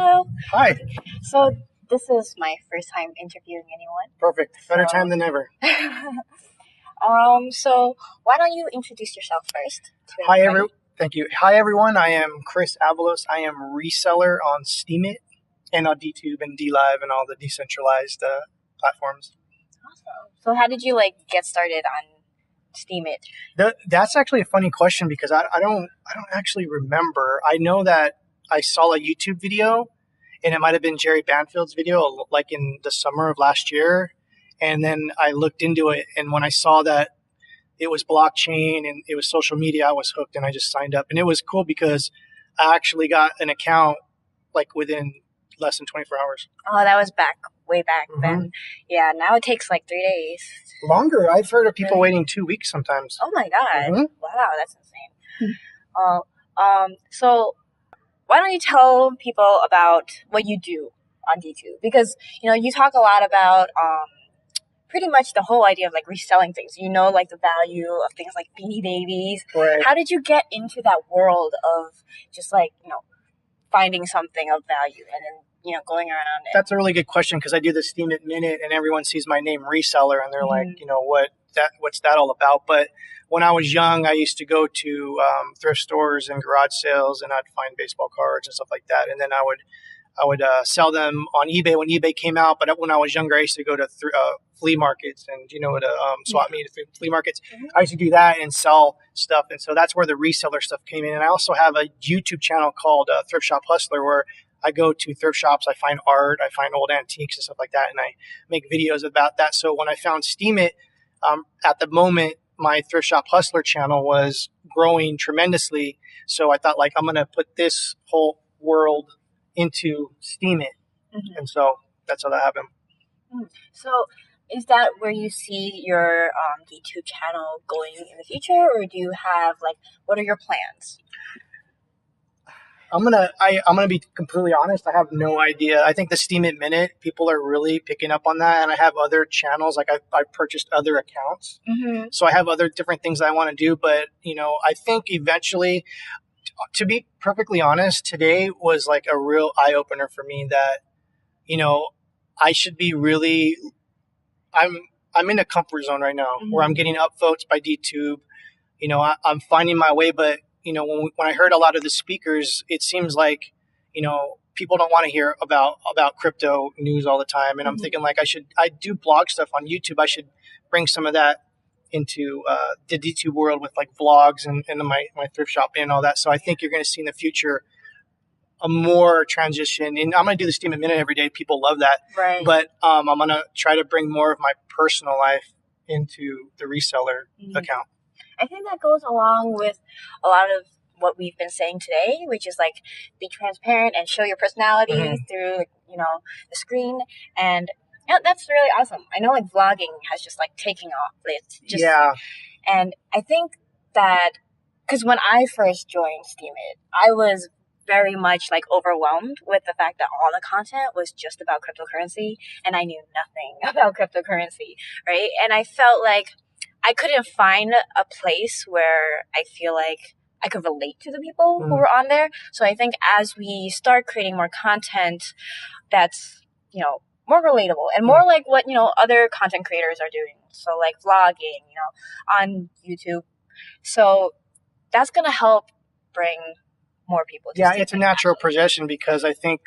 Hello. Hi. So this is my first time interviewing anyone. Perfect. Better time than ever. So why don't you introduce yourself first? Thank you. Hi, everyone. I am Chris Avalos. I am reseller on Steemit and on DTube and DLive and all the decentralized platforms. Awesome. So how did you get started on Steemit? That's actually a funny question because I don't actually remember. I know that I saw a YouTube video, and it might have been Jerry Banfield's video, like in the summer of last year. And then I looked into it, and when I saw that it was blockchain and it was social media, I was hooked, and I just signed up. And it was cool because I actually got an account within less than 24 hours. Oh, that was way back then. Yeah, now it takes 3 days. Longer. I've heard of people waiting 2 weeks sometimes. Oh my God. Wow, that's insane. So why don't you tell people about what you do on DTube? Because, you talk a lot about pretty much the whole idea of reselling things. The value of things like Beanie Babies. Right. How did you get into that world of just finding something of value and then going around it? That's a really good question because I do the Steemit Minute and everyone sees my name Reseller and they're like, what's that all about? But when I was young, I used to go to thrift stores and garage sales, and I'd find baseball cards and stuff like that. And then I would sell them on eBay when eBay came out. But when I was younger, I used to go to flea markets and swap meet flea markets. I used to do that and sell stuff. And so that's where the reseller stuff came in. And I also have a YouTube channel called Thrift Shop Hustler where I go to thrift shops, I find art, I find old antiques and stuff like that, and I make videos about that. So when I found Steemit, at the moment, my Thrift Shop Hustler channel was growing tremendously. So I thought, I'm going to put this whole world into Steemit. And so that's how that happened. So is that where you see your YouTube channel going in the future, or do you have, what are your plans? I'm gonna be completely honest. I have no idea. I think the Steemit Minute, people are really picking up on that, and I have other channels. I purchased other accounts, so I have other different things I want to do. But I think eventually, to be perfectly honest, today was a real eye opener for me that I should be really. I'm in a comfort zone right now where I'm getting upvotes by DTube. I'm finding my way, but when I heard a lot of the speakers, it seems like, people don't want to hear about crypto news all the time. And I'm thinking I do blog stuff on YouTube. I should bring some of that into the DTube world with vlogs and my thrift shop and all that. So I think you're going to see in the future a more transition. And I'm going to do the Steemit Minute every day. People love that. Right. But I'm going to try to bring more of my personal life into the reseller account. I think that goes along with a lot of what we've been saying today, which is be transparent and show your personality through the screen. And that's really awesome. I know vlogging has just taking off. It's just, and I think that because when I first joined Steemit, I was very much overwhelmed with the fact that all the content was just about cryptocurrency, and I knew nothing about cryptocurrency, right? And I felt I couldn't find a place where I feel I could relate to the people who were on there. So I think as we start creating more content that's, more relatable and more like what, other content creators are doing. So vlogging, on YouTube. So that's going to help bring more people to it's a natural progression because I think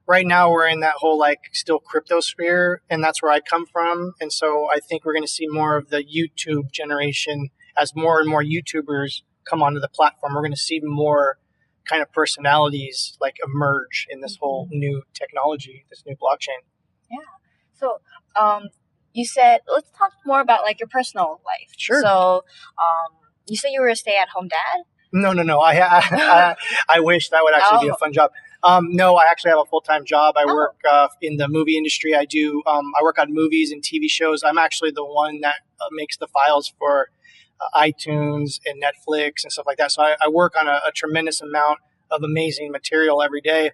right now we're in that whole still crypto sphere, and that's where I come from. And so I think we're going to see more of the YouTube generation as more and more YouTubers come onto the platform. We're going to see more kind of personalities emerge in this whole new technology, this new blockchain. Yeah. So you said, let's talk more about your personal life. Sure. So you said you were a stay-at-home dad? No. I wish that would actually be a fun job. No, I actually have a full-time job. I work in the movie industry. I work on movies and TV shows. I'm actually the one that makes the files for iTunes and Netflix and stuff like that. So I work on a tremendous amount of amazing material every day.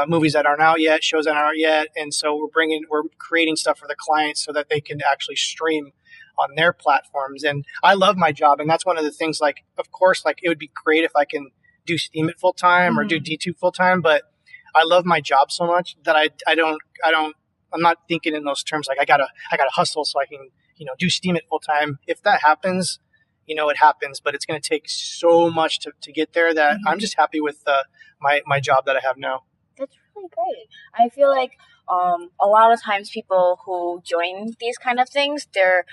Movies that aren't out yet, shows that aren't out yet. And so we're creating stuff for the clients so that they can actually stream on their platforms. And I love my job. And that's one of the things, of course, it would be great if I can do Steemit full time or do DTube full time, but I love my job so much that I'm not thinking in those terms. Like I gotta hustle so I can, do Steemit full time. If that happens, it happens, but it's going to take so much to get there that I'm just happy with my job that I have now. That's really great. I feel like a lot of times people who join these kind of things, their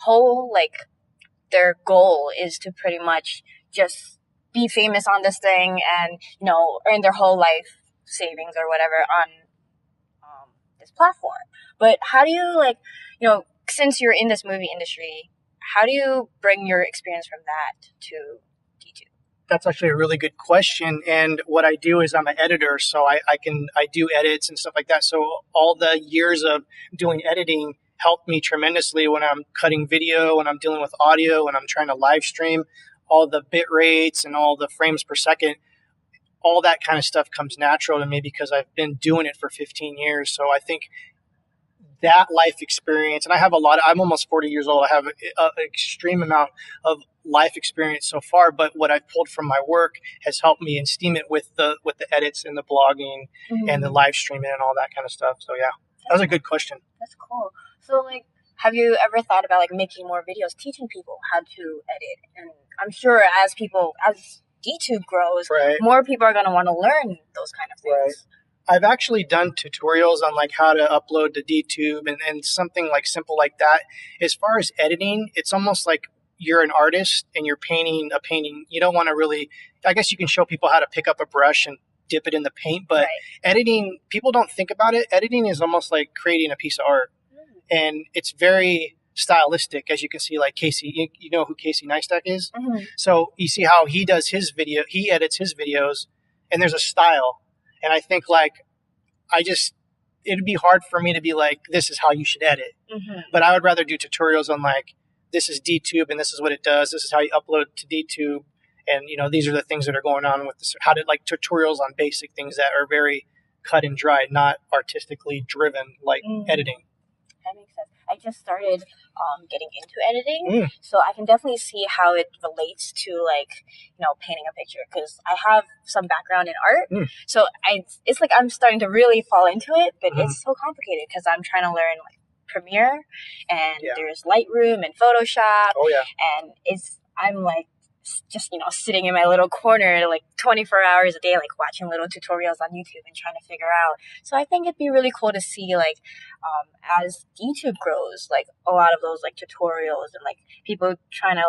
whole their goal is to pretty much just be famous on this thing and earn their whole life savings or whatever on this platform. But how do you since you're in this movie industry, how do you bring your experience from that to D2? That's actually a really good question. And what I do is I'm an editor, so I do edits and stuff like that. So all the years of doing editing helped me tremendously when I'm cutting video, when I'm dealing with audio, when I'm trying to live stream, all the bit rates and all the frames per second. All that kind of stuff comes natural to me because I've been doing it for 15 years. So I think that life experience, and I'm almost 40 years old. I have an extreme amount of life experience so far, but what I've pulled from my work has helped me in Steemit with the edits and the blogging and the live streaming and all that kind of stuff. So yeah, that was a good question. That's cool. So have you ever thought about making more videos teaching people how to edit? And I'm sure as DTube grows, right, more people are going to want to learn those kind of things. Right. I've actually done tutorials on how to upload to DTube and something simple like that. As far as editing, it's almost like you're an artist and you're painting a painting. You don't want to really, I guess you can show people how to pick up a brush and dip it in the paint, but editing, people don't think about it. Editing is almost like creating a piece of art. And it's very stylistic, as you can see, like Casey, you know who Casey Neistat is? Mm-hmm. So you see how he does his video, he edits his videos, and there's a style. And I think it'd be hard for me to be this is how you should edit. Mm-hmm. But I would rather do tutorials on this is DTube and this is what it does. This is how you upload to DTube. And, these are the things that are going on with this. How to tutorials on basic things that are very cut and dried, not artistically driven editing. That makes sense. I just started getting into editing, so I can definitely see how it relates to painting a picture because I have some background in art. So it's I'm starting to really fall into it, but it's so complicated because I'm trying to learn Premiere and there's Lightroom and Photoshop. Oh yeah, and I'm just sitting in my little corner 24 hours a day watching little tutorials on YouTube and trying to figure out. So I think it'd be really cool to see as YouTube grows a lot of those tutorials and people trying to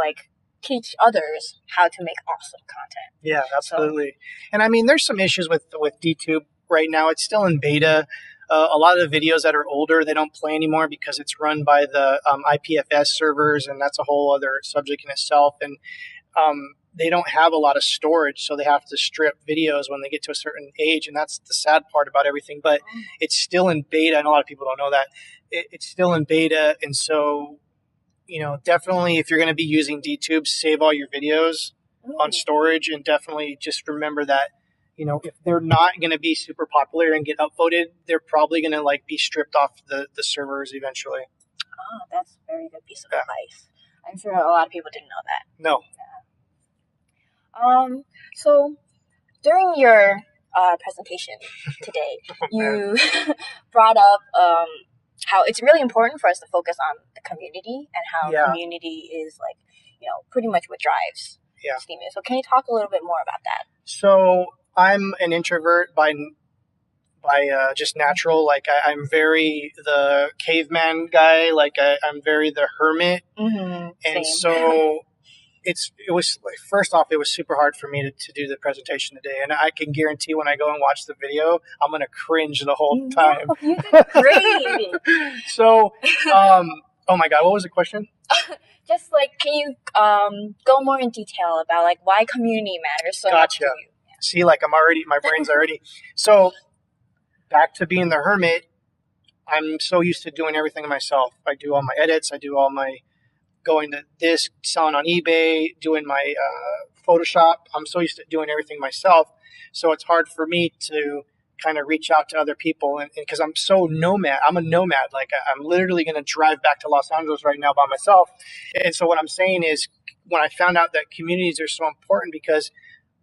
teach others how to make awesome content. Yeah, absolutely. So, and there's some issues with DTube right now. It's still in beta. A lot of the videos that are older, they don't play anymore because it's run by the IPFS servers, and that's a whole other subject in itself. And they don't have a lot of storage, so they have to strip videos when they get to a certain age, and that's the sad part about everything. But it's still in beta, and a lot of people don't know that. It's still in beta, and so, definitely if you're going to be using DTube, save all your videos on storage, and definitely just remember that, if they're not going to be super popular and get upvoted, they're probably going to be stripped off the servers eventually. Oh, that's a very good piece of advice. I'm sure a lot of people didn't know that. No. So during your presentation today, you brought up how it's really important for us to focus on the community and how community is pretty much what drives Steemit. So can you talk a little bit more about that? So I'm an introvert by just natural. I'm very the caveman guy. I'm very the hermit. Mm-hmm. And so it was first off, it was super hard for me to do the presentation today. And I can guarantee when I go and watch the video, I'm going to cringe the whole time. No, you did great. So, oh my God, what was the question? Just can you go more in detail about why community matters so much to you? See, my brain's already. So back to being the hermit, I'm so used to doing everything myself. I do all my edits. I do all my going to this, selling on eBay, doing my Photoshop. I'm so used to doing everything myself. So it's hard for me to kind of reach out to other people. And because I'm so nomad, I'm a nomad. I'm literally going to drive back to Los Angeles right now by myself. And so what I'm saying is when I found out that communities are so important, because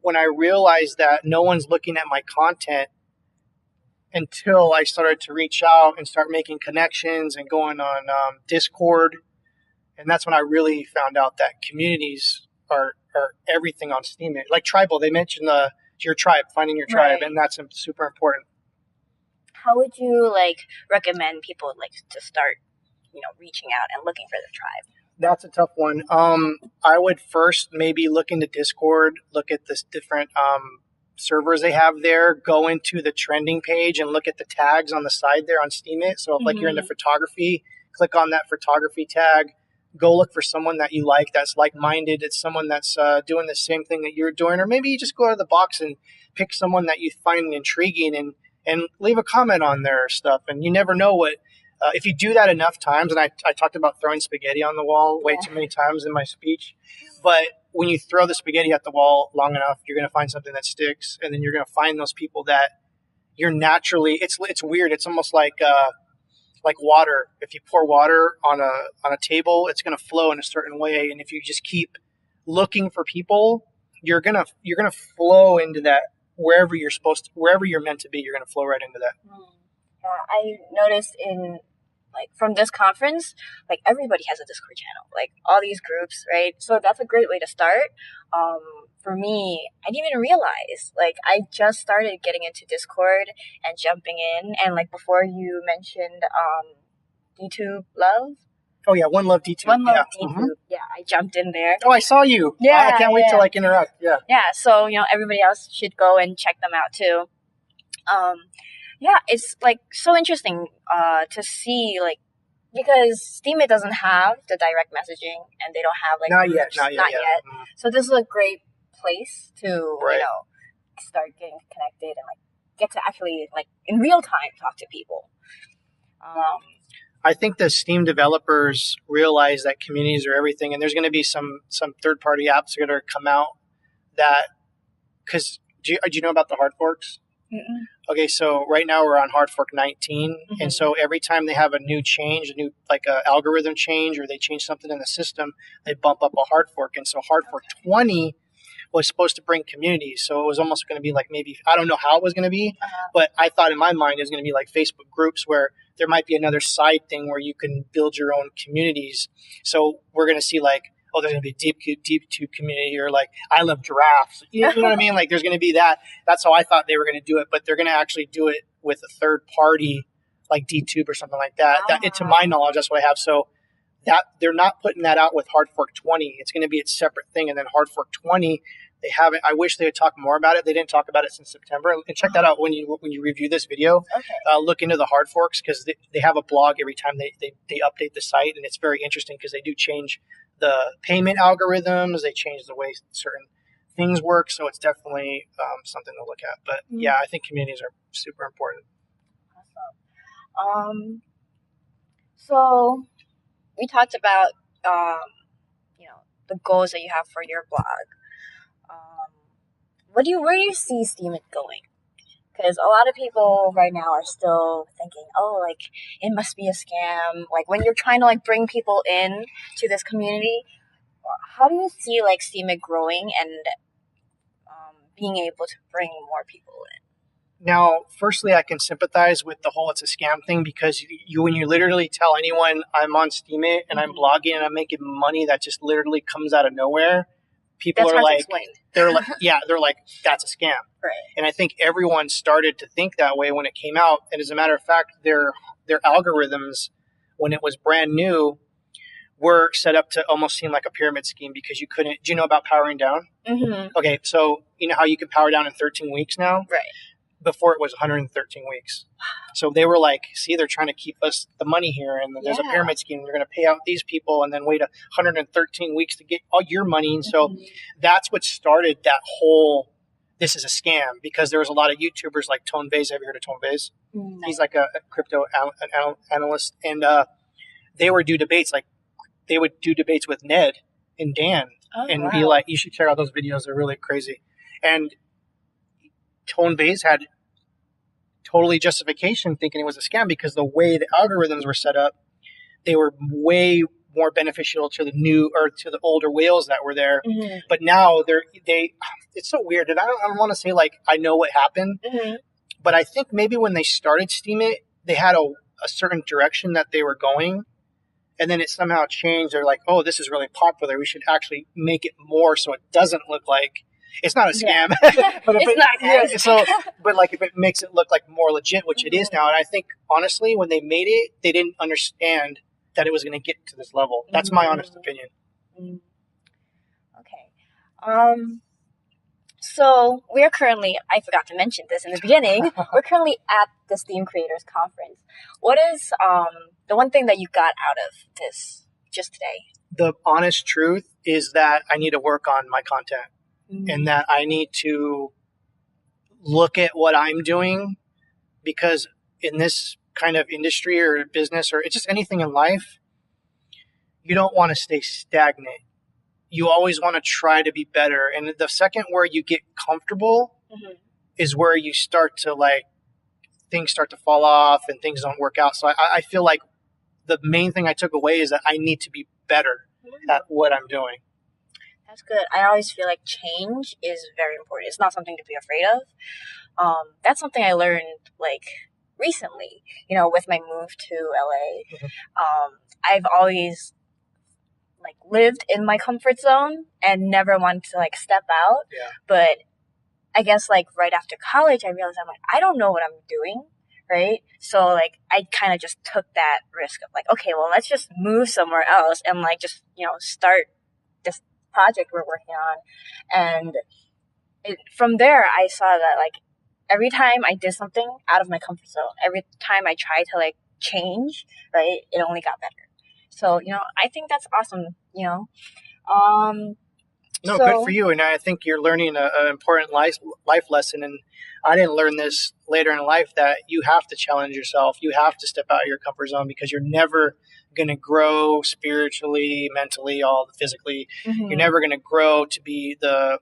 when I realized that no one's looking at my content until I started to reach out and start making connections and going on Discord. And that's when I really found out that communities are everything on Steemit. Like tribal, they mentioned your tribe, finding your tribe, and that's super important. How would you like recommend people like to start, reaching out and looking for their tribe? That's a tough one. I would first maybe look into Discord, look at this different servers they have there, go into the trending page and look at the tags on the side there on Steemit. So if like you're into photography, click on that photography tag. Go look for someone that you like, that's like-minded. It's someone that's doing the same thing that you're doing. Or maybe you just go out of the box and pick someone that you find intriguing and leave a comment on their stuff. And you never know what, if you do that enough times, and I talked about throwing spaghetti on the wall way too many times in my speech, but when you throw the spaghetti at the wall long enough, you're going to find something that sticks. And then you're going to find those people that you're naturally, it's weird. It's almost like water. If you pour water on a table, it's going to flow in a certain way. And if you just keep looking for people, you're going to flow into that wherever you're meant to be. You're going to flow right into that. Yeah, I noticed from this conference, like everybody has a Discord channel, like all these groups, right? So that's a great way to start. For me, I didn't even realize, like I just started getting into Discord and jumping in. And like before you mentioned, DTube Love. Oh yeah. One Love DTube. One Love DTube. Yeah. I jumped in there. Oh, I saw you. Yeah. I can't wait to like interact. Yeah. Yeah. So, everybody else should go and check them out too. Yeah, it's like so interesting to see, like, because Steemit doesn't have the direct messaging and they don't have like not groups, yet. Mm-hmm. So this is a great place to start getting connected and like get to actually like in real time talk to people. I think the Steam developers realize that communities are everything, and there's going to be some third party apps that are going to come out that because do you know about the hard forks? Mm-mm. Okay, so right now we're on hard fork 19, and so every time they have a new change, algorithm change, or they change something in the system, they bump up a hard fork. And so hard fork 20 was supposed to bring communities, so it was almost going to be like maybe, I don't know how it was going to be, but I thought in my mind it was going to be like Facebook groups where there might be another side thing where you can build your own communities. So we're going to see like, oh, there's going to be a deep tube community, or like, I love giraffes. You know what I mean? Like, there's going to be that. That's how I thought they were going to do it, but they're going to actually do it with a third party, like DTube or something like that. To my knowledge, that's what I have. So that they're not putting that out with Hard Fork 20. It's going to be its separate thing. And then Hard Fork 20, they haven't. I wish they would talk more about it. They didn't talk about it since September. And check that out when you review this video. Okay. Look into the hard forks, because they have a blog every time they update the site, and it's very interesting because they do change the payment algorithms. They change the way certain things work. So it's definitely something to look at. But yeah, I think communities are super important. Awesome. So we talked about the goals that you have for your blog. Where do you see Steemit going? Because a lot of people right now are still thinking, oh, like, it must be a scam. Like, when you're trying to, like, bring people in to this community, how do you see, like, Steemit growing and being able to bring more people in? Now, firstly, I can sympathize with the whole it's a scam thing, because when you literally tell anyone I'm on Steemit and I'm blogging and I'm making money that just literally comes out of nowhere, people are like, they're like, that's a scam. Right. And I think everyone started to think that way when it came out. And as a matter of fact, their algorithms, when it was brand new, were set up to almost seem like a pyramid scheme, because you couldn't. Do you know about powering down? Mm-hmm. Okay, so you know how you can power down in 13 weeks now? Right. Before it was 113 weeks. So they were like, see, they're trying to keep us the money here, and there's a pyramid scheme. They're going to pay out these people and then wait 113 weeks to get all your money. And so that's what started that whole, this is a scam, because there was a lot of YouTubers like Tone Vase. Have you heard of Tone Vase? No. He's like a crypto analyst. And they would do debates with Ned and Dan be like, you should check out those videos. They're really crazy. And Tone Vase had totally justification thinking it was a scam, because the way the algorithms were set up, they were way more beneficial to the new or to the older whales that were there. Mm-hmm. But now it's so weird. And I don't want to say like I know what happened, But I think maybe when they started Steemit, they had a certain direction that they were going. And then it somehow changed. They're like, oh, this is really popular. We should actually make it more so it doesn't look like it's not a scam. Yeah. But it's not, guys. Yeah, so, but like if it makes it look like more legit, which it is now. And I think honestly, when they made it, they didn't understand that it was going to get to this level. That's my honest opinion. Okay. So we are currently, I forgot to mention this in the beginning, we're currently at the Steem Creators Conference. What is the one thing that you got out of this just today? The honest truth is that I need to work on my content and that I need to look at what I'm doing, because in this kind of industry or business or it's just anything in life, you don't want to stay stagnant. You always want to try to be better. And the second where you get comfortable is where you start to like, things start to fall off and things don't work out. So I feel like the main thing I took away is that I need to be better at what I'm doing. That's good. I always feel like change is very important. It's not something to be afraid of. That's something I learned like recently, with my move to LA. I've always like lived in my comfort zone and never wanted to like step out. Yeah. But I guess like right after college, I realized I'm like, I don't know what I'm doing. Right. So like, I kind of just took that risk of like, okay, well, let's just move somewhere else and like, just, start this project we're working on. And from there, I saw that like every time I did something out of my comfort zone, every time I tried to like change, right, it only got better. So, I think that's awesome, No, good for you. And I think you're learning an important life lesson. And I didn't learn this later in life, that you have to challenge yourself. You have to step out of your comfort zone, because you're never going to grow spiritually, mentally, all physically. You're never going to grow to be the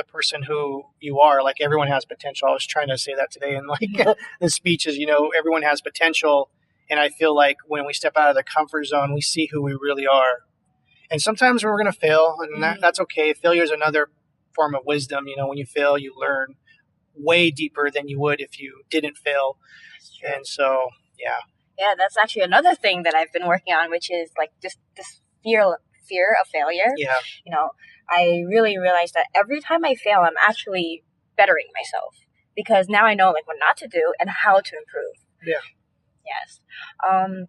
person who you are. Like, everyone has potential. I was trying to say that today in like the speeches, everyone has potential. And I feel like when we step out of the comfort zone, we see who we really are. And sometimes we're going to fail, and that's okay. Failure is another form of wisdom. When you fail, you learn way deeper than you would if you didn't fail. And so, yeah. Yeah, that's actually another thing that I've been working on, which is like this fear of failure. Yeah. I really realized that every time I fail, I'm actually bettering myself, because now I know like what not to do and how to improve. Yeah. Yes.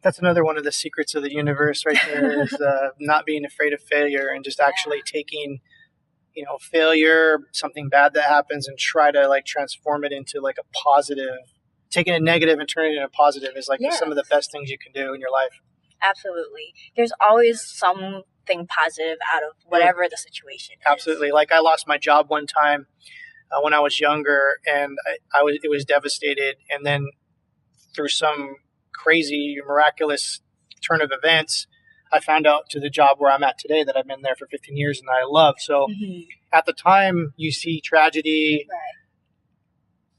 That's another one of the secrets of the universe right there, is not being afraid of failure and just actually taking, failure, something bad that happens, and try to like transform it into like a positive. Taking a negative and turning it into a positive is like some of the best things you can do in your life. Absolutely. There's always something positive out of whatever the situation is. Absolutely. Like, I lost my job one time when I was younger, and it was devastated. And then through some crazy, miraculous turn of events, I found out to the job where I'm at today that I've been there for 15 years and I love. So at the time, you see tragedy,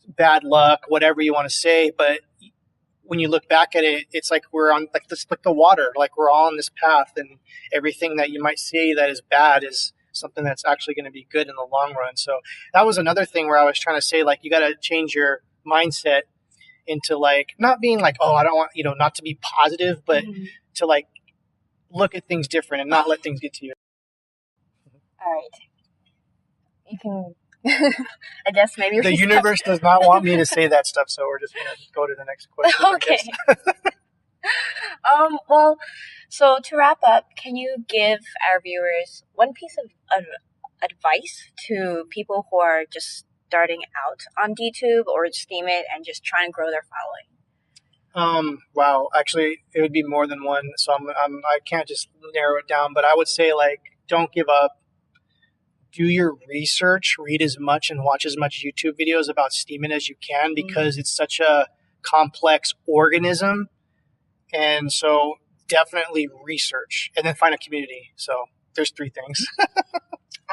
bad luck, whatever you want to say. But when you look back at it, it's like we're on like this, like the water, like we're all on this path, and everything that you might see that is bad is something that's actually going to be good in the long run. So that was another thing where I was trying to say, like, you got to change your mindset into like not being like, oh, I don't want, not to be positive, but to like look at things different and not let things get to you. All right. You can, I guess maybe the universe does not want me to say that stuff, so we're just going to go to the next question. Okay. Well, so to wrap up, can you give our viewers one piece of advice to people who are just starting out on DTube or Steemit and just trying to grow their following? Wow. Actually, it would be more than one. So I can't just narrow it down, but I would say, like, don't give up. Do your research, read as much and watch as much YouTube videos about Steemit as you can, because it's such a complex organism. And so definitely research and then find a community. So there's 3 things.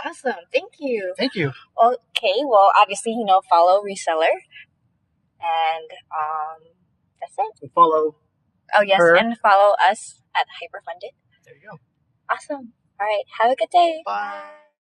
Awesome. Thank you. Thank you. Okay. Well, obviously, follow Reseller. And that's it. And follow her. And follow us at Hyperfunded. There you go. Awesome. All right. Have a good day. Bye.